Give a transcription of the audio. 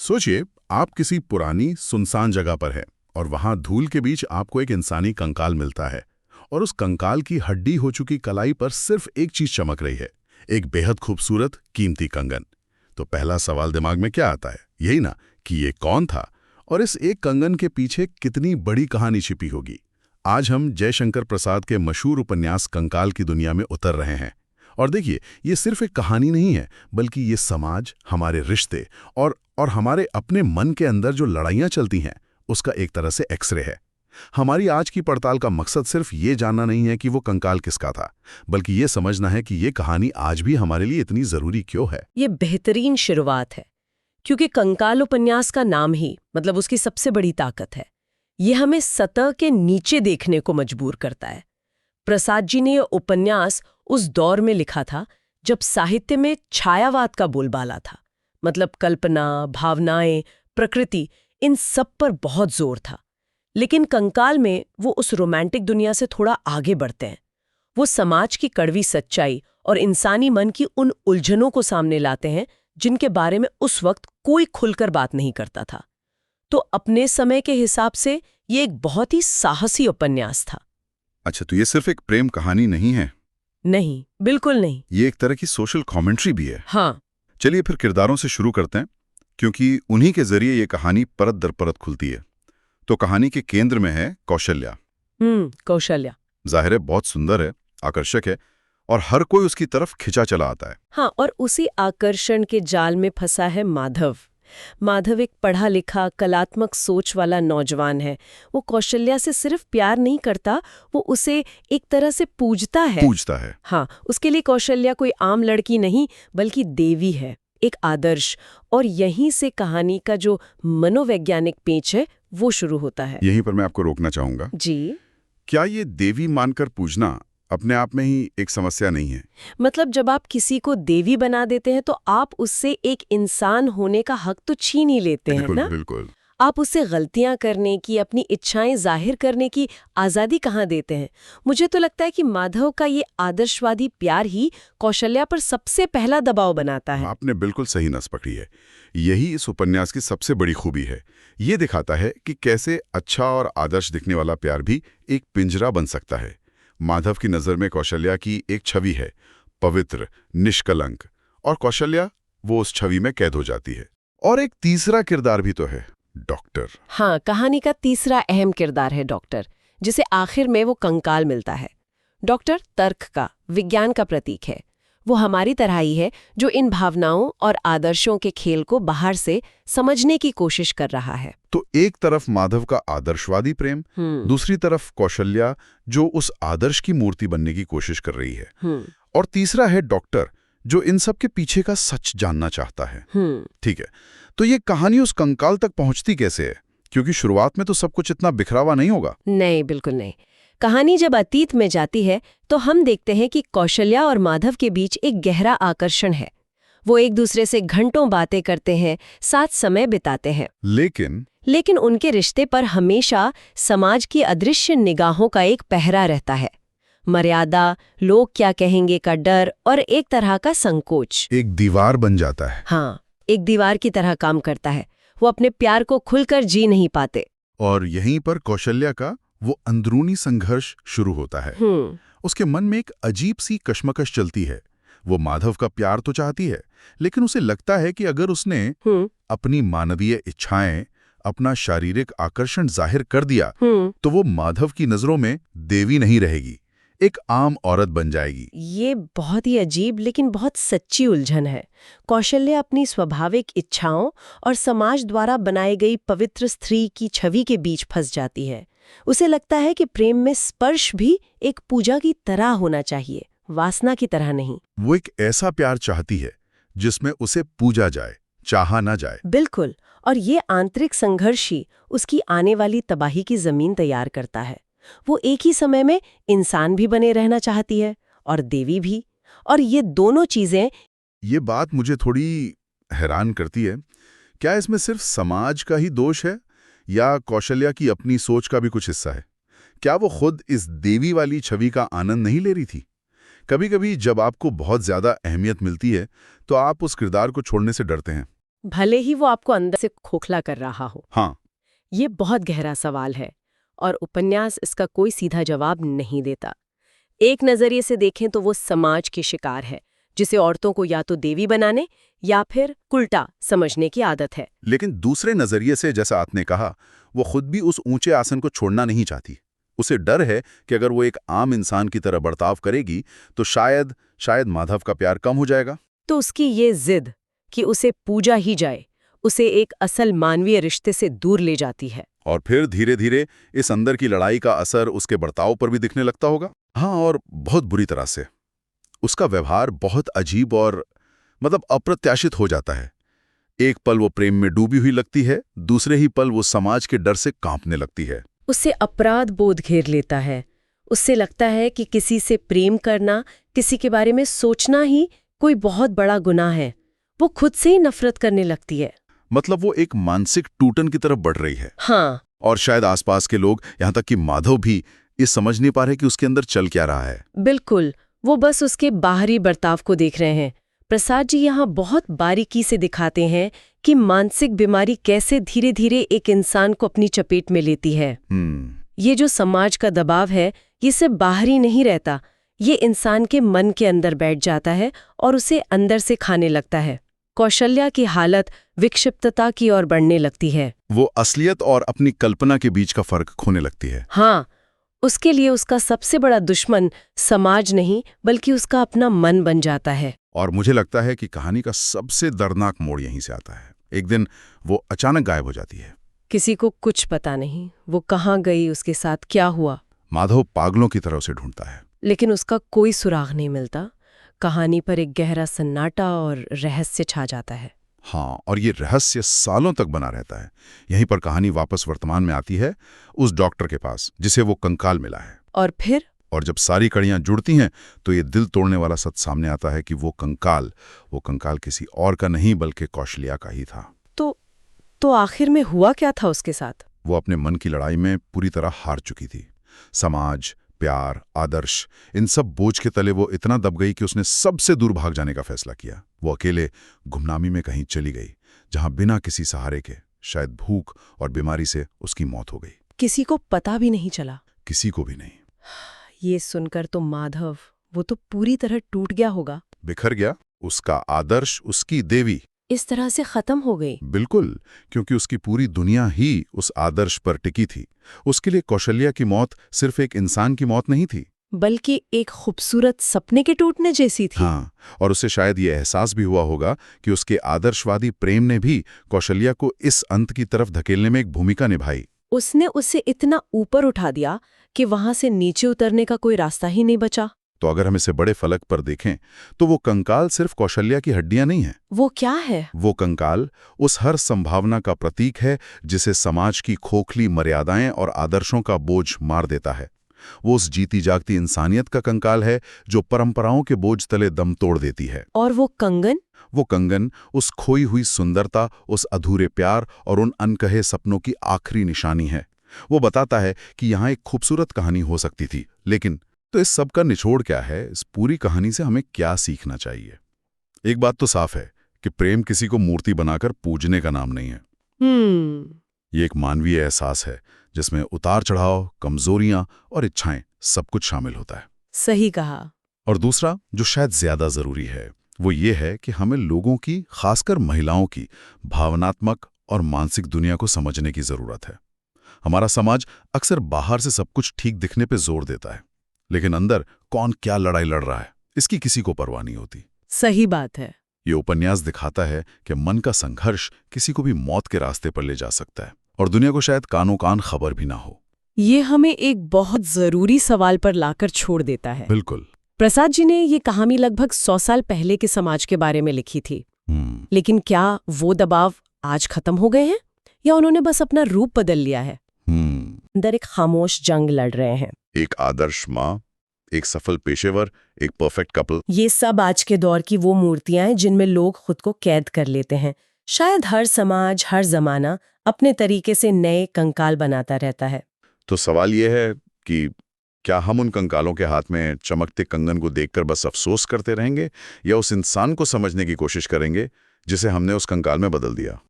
सोचिए, आप किसी पुरानी सुनसान जगह पर हैं और वहां धूल के बीच आपको एक इंसानी कंकाल मिलता है। और उस कंकाल की हड्डी हो चुकी कलाई पर सिर्फ एक चीज चमक रही है, एक बेहद खूबसूरत कीमती कंगन। तो पहला सवाल दिमाग में क्या आता है? यही ना, कि ये कौन था और इस एक कंगन के पीछे कितनी बड़ी कहानी छिपी होगी। आज हम जयशंकर प्रसाद के मशहूर उपन्यास कंकाल की दुनिया में उतर रहे हैं। और देखिए, ये सिर्फ एक कहानी नहीं है, बल्कि ये समाज, हमारे रिश्ते और हमारे अपने मन के अंदर जो लड़ाइयाँ चलती हैं, उसका एक तरह से एक्सरे है। हमारी आज की पड़ताल का मकसद सिर्फ ये जानना नहीं है कि वो कंकाल किसका था, बल्कि ये समझना है कि ये कहानी आज भी हमारे लिए इतनी जरूरी क्यों है। ये बेहतरीन शुरुआत है, क्योंकि कंकाल उपन्यास का नाम ही मतलब उसकी सबसे बड़ी ताकत है। ये हमें सतह के नीचे देखने को मजबूर करता है। प्रसाद जी ने यह उपन्यास उस दौर में लिखा था जब साहित्य में छायावाद का बोलबाला था। मतलब कल्पना, भावनाएं, प्रकृति, इन सब पर बहुत जोर था। लेकिन कंकाल में वो उस रोमांटिक दुनिया से थोड़ा आगे बढ़ते हैं। वो समाज की कड़वी सच्चाई और इंसानी मन की उन उलझनों को सामने लाते हैं जिनके बारे में उस वक्त कोई खुलकर बात नहीं करता था। तो अपने समय के हिसाब से ये एक बहुत ही साहसी उपन्यास था। अच्छा, तो ये सिर्फ एक प्रेम कहानी नहीं है? नहीं, बिल्कुल नहीं। ये एक तरह की सोशल कमेंट्री भी है। हाँ। चलिए फिर किरदारों से शुरू करते हैं, क्योंकि उन्हीं के जरिए ये कहानी परत दर परत खुलती है। तो कहानी के केंद्र में है कौशल्या। कौशल्या जाहिर है बहुत सुंदर है, आकर्षक है और हर कोई उसकी तरफ खिंचा चला आता है। हाँ, और उसी आकर्षण के जाल में फंसा है माधव। माधव एक पढ़ा लिखा, कलात्मक सोच वाला नौजवान है। वो कौशल्या से सिर्फ प्यार नहीं करता, वो उसे एक तरह से पूजता है। हाँ, उसके लिए कौशल्या कोई आम लड़की नहीं, बल्कि देवी है, एक आदर्श। और यहीं से कहानी का जो मनोवैज्ञानिक पेच है वो शुरू होता है। यहीं पर मैं आपको रोकना चाहूंगा जी। क्या ये देवी मानकर पूजना अपने आप में ही एक समस्या नहीं है? मतलब जब आप किसी को देवी बना देते हैं तो आप उससे एक इंसान होने का हक तो छीन ही लेते हैं ना? बिल्कुल। आप उससे गलतियां करने की, अपनी इच्छाएं जाहिर करने की आजादी कहाँ देते हैं? मुझे तो लगता है कि माधव का ये आदर्शवादी प्यार ही कौशल्या पर सबसे पहला दबाव बनाता है। आपने बिल्कुल सही नस पकड़ी है। यही इस उपन्यास की सबसे बड़ी खूबी है। ये दिखाता है कि कैसे अच्छा और आदर्श दिखने वाला प्यार भी एक पिंजरा बन सकता है। माधव की नजर में कौशल्या की एक छवि है, पवित्र, निष्कलंक, और कौशल्या वो उस छवि में कैद हो जाती है। और एक तीसरा किरदार भी तो है, डॉक्टर। हाँ, कहानी का तीसरा अहम किरदार है डॉक्टर, जिसे आखिर में वो कंकाल मिलता है। डॉक्टर तर्क का, विज्ञान का प्रतीक है। वो हमारी तरह ही है, जो इन भावनाओं और आदर्शों के खेल को बाहर से समझने की कोशिश कर रहा है। तो एक तरफ माधव का आदर्शवादी प्रेम, दूसरी तरफ कौशल्या जो उस आदर्श की मूर्ति बनने की कोशिश कर रही है, और तीसरा है डॉक्टर जो इन सब के पीछे का सच जानना चाहता है। ठीक है, तो ये कहानी उस कंकाल तक पहुंचती कैसे है? क्योंकि शुरुआत में तो सब कुछ इतना बिखरावा नहीं होगा। नहीं, बिल्कुल नहीं। कहानी जब अतीत में जाती है तो हम देखते हैं कि कौशल्या और माधव के बीच एक गहरा आकर्षण है। वो एक दूसरे से घंटों बातें करते हैं, साथ समय बिताते हैं। लेकिन उनके रिश्ते पर हमेशा समाज की अदृश्य निगाहों का एक पहरा रहता है। मर्यादा, लोग क्या कहेंगे का डर और एक तरह का संकोच। एक दीवार बन जाता है। हाँ, एक दीवार की तरह काम करता है। वो अपने प्यार को खुलकर जी नहीं पाते। और यहीं पर कौशल्या का वो अंदरूनी संघर्ष शुरू होता है। उसके मन में एक अजीब सी कश्मकश चलती है। वो माधव का प्यार तो चाहती है, लेकिन उसे लगता है कि अगर उसने अपनी मानवीय इच्छाएं, अपना शारीरिक आकर्षण जाहिर कर दिया तो वो माधव की नजरों में देवी नहीं रहेगी, एक आम औरत बन जाएगी। ये बहुत ही अजीब लेकिन बहुत सच्ची उलझन है। कौशल्या अपनी स्वाभाविक इच्छाओं और समाज द्वारा बनाई गई पवित्र स्त्री की छवि के बीच फंस जाती है। उसे लगता है कि प्रेम में स्पर्श भी एक पूजा की तरह होना चाहिए, वासना की तरह नहीं। वो एक ऐसा प्यार चाहती है जिसमें उसे पूजा जाए, चाहा ना जाए। बिल्कुल, और ये आंतरिक संघर्ष ही उसकी आने वाली तबाही की जमीन तैयार करता है। वो एक ही समय में इंसान भी बने रहना चाहती है और देवी भी, और ये दोनों चीजें। ये बात मुझे थोड़ी हैरान करती है। क्या इसमें सिर्फ समाज का ही दोष है या कौशल्या की अपनी सोच का भी कुछ हिस्सा है? क्या वो खुद इस देवी वाली छवि का आनंद नहीं ले रही थी? कभी कभी जब आपको बहुत ज्यादा अहमियत मिलती है तो आप उस किरदार को छोड़ने से डरते हैं। भले ही वो आपको अंदर से खोखला कर रहा हो। हाँ, ये बहुत गहरा सवाल है और उपन्यास इसका कोई सीधा जवाब नहीं देता। एक नजरिए से देखें तो वो समाज की शिकार है, जिसे औरतों को या तो देवी बनाने या फिर उल्टा समझने की आदत है। लेकिन दूसरे नजरिए से, जैसा आपने कहा, वो खुद भी उस ऊंचे आसन को छोड़ना नहीं चाहती। उसे डर है कि अगर वो एक आम इंसान की तरह बर्ताव करेगी तो शायद माधव का प्यार कम हो जाएगा। तो उसकी ये जिद कि उसे पूजा ही जाए, उसे एक असल मानवीय रिश्ते से दूर ले जाती है। और फिर धीरे धीरे इस अंदर की लड़ाई का असर उसके बर्ताव पर भी दिखने लगता होगा। हाँ, और बहुत बुरी तरह से। उसका व्यवहार बहुत अजीब और अप्रत्याशित हो जाता है। एक पल वो प्रेम में डूबी हुई लगती है, दूसरे ही पल वो समाज के डर से कांपने लगती है। उससे अपराध बोध घेर लेता है। उससे लगता है कि किसी से प्रेम करना, किसी के बारे में सोचना ही कोई बहुत बड़ा गुनाह है। वो खुद से ही नफरत करने लगती है। वो एक मानसिक टूटन की तरफ बढ़ रही है। हाँ, और शायद आसपास के लोग, यहाँ तक कि माधव भी, ये समझ नहीं पा रहे कि उसके अंदर चल क्या रहा है। बिल्कुल। वो बस उसके बाहरी बर्ताव को देख रहे हैं। प्रसाद जी यहाँ बहुत बारीकी से दिखाते हैं कि मानसिक बीमारी कैसे धीरे धीरे एक इंसान को अपनी चपेट में लेती है। ये जो समाज का दबाव है, ये सिर्फ बाहरी नहीं रहता, ये इंसान के मन के अंदर बैठ जाता है और उसे अंदर से खाने लगता है। कौशल्या की हालत विक्षिप्तता की ओर बढ़ने लगती है। वो असलियत और अपनी कल्पना के बीच का फर्क खोने लगती है। हाँ, उसके लिए उसका सबसे बड़ा दुश्मन समाज नहीं, बल्कि उसका अपना मन बन जाता है। और मुझे लगता है कि कहानी का सबसे दर्दनाक मोड़ यहीं से आता है। एक दिन वो अचानक गायब हो जाती है। किसी को कुछ पता नहीं वो कहाँ गई, उसके साथ क्या हुआ। माधव पागलों की तरह उसे ढूंढता है, लेकिन उसका कोई सुराग नहीं मिलता। कहानी पर एक गहरा सन्नाटा और रहस्य छा जाता है। हाँ, और ये रहस्य सालों तक बना रहता है। यहीं पर कहानी वापस वर्तमान में आती है, उस डॉक्टर के पास जिसे वो कंकाल मिला है। और जब सारी कड़ियां जुड़ती हैं तो ये दिल तोड़ने वाला सच सामने आता है कि वो कंकाल किसी और का नहीं बल्कि कौशल्या का ही था। तो आखिर में हुआ क्या था उसके साथ? वो अपने मन की लड़ाई में पूरी तरह हार चुकी थी। समाज, प्यार, आदर्श, इन सब बोझ के तले वो इतना दब गई कि उसने सबसे दूर भाग जाने का फैसला किया। वो अकेले गुमनामी में कहीं चली गई, जहां बिना किसी सहारे के, शायद भूख और बीमारी से उसकी मौत हो गई। किसी को पता भी नहीं चला? किसी को भी नहीं। ये सुनकर तो माधव, वो तो पूरी तरह टूट गया होगा। बिखर गया। उसका आदर्श, उसकी देवी इस तरह से खत्म हो गई। बिल्कुल, क्योंकि उसकी पूरी दुनिया ही उस आदर्श पर टिकी थी। उसके लिए कौशल्या की मौत सिर्फ एक इंसान की मौत नहीं थी, बल्कि एक खूबसूरत सपने के टूटने जैसी थी। हाँ, और उसे शायद ये एहसास भी हुआ होगा कि उसके आदर्शवादी प्रेम ने भी कौशल्या को इस अंत की तरफ धकेलने में एक भूमिका निभाई। उसने उसे इतना ऊपर उठा दिया कि वहां से नीचे उतरने का कोई रास्ता ही नहीं बचा। तो अगर हम इसे बड़े फलक पर देखें तो वो कंकाल सिर्फ कौशल्या की हड्डियां नहीं हैं। वो क्या है? वो कंकाल उस हर संभावना का प्रतीक है जिसे समाज की खोखली मर्यादाएं और आदर्शों का बोझ मार देता है। वो उस जीती जागती इंसानियत का कंकाल है जो परंपराओं के बोझ तले दम तोड़ देती है। और वो कंगन उस खोई हुई सुंदरता, उस अधूरे प्यार और उन अनकहे सपनों की आखिरी निशानी है। वो बताता है कि यहाँ एक खूबसूरत कहानी हो सकती थी, लेकिन तो इस सब का निचोड़ क्या है? इस पूरी कहानी से हमें क्या सीखना चाहिए? एक बात तो साफ है कि प्रेम किसी को मूर्ति बनाकर पूजने का नाम नहीं है। ये एक मानवीय एहसास है जिसमें उतार चढ़ाव, कमजोरियां और इच्छाएं सब कुछ शामिल होता है। सही कहा। और दूसरा, जो शायद ज्यादा जरूरी है, वो ये है कि हमें लोगों की, खासकर महिलाओं की भावनात्मक और मानसिक दुनिया को समझने की जरूरत है। हमारा समाज अक्सर बाहर से सब कुछ ठीक दिखने पे जोर देता है, लेकिन अंदर कौन क्या लड़ाई लड़ रहा है इसकी किसी को परवाह नहीं होती। सही बात है। ये उपन्यास दिखाता है कि मन का संघर्ष किसी को भी मौत के रास्ते पर ले जा सकता है और दुनिया को शायद कानों कान खबर भी ना हो। ये हमें एक बहुत जरूरी सवाल पर लाकर छोड़ देता है। बिल्कुल। प्रसाद जी ने ये कहानी लगभग 100 साल पहले के समाज के बारे में लिखी थी, लेकिन क्या वो दबाव आज खत्म हो गए हैं या उन्होंने बस अपना रूप बदल लिया है? अंदर एक खामोश जंग लड़ रहे हैं। एक आदर्श माँ, एक सफल पेशेवर, एक परफेक्ट कपल। ये सब आज के दौर की वो मूर्तियां हैं जिनमें लोग खुद को कैद कर लेते हैं। शायद हर समाज, हर जमाना अपने तरीके से नए कंकाल बनाता रहता है। तो सवाल ये है कि क्या हम उन कंकालों के हाथ में चमकते कंगन को देखकर बस अफसोस करते रहेंगे या उस इंसान को समझने की कोशिश करेंगे जिसे हमने उस कंकाल में बदल दिया।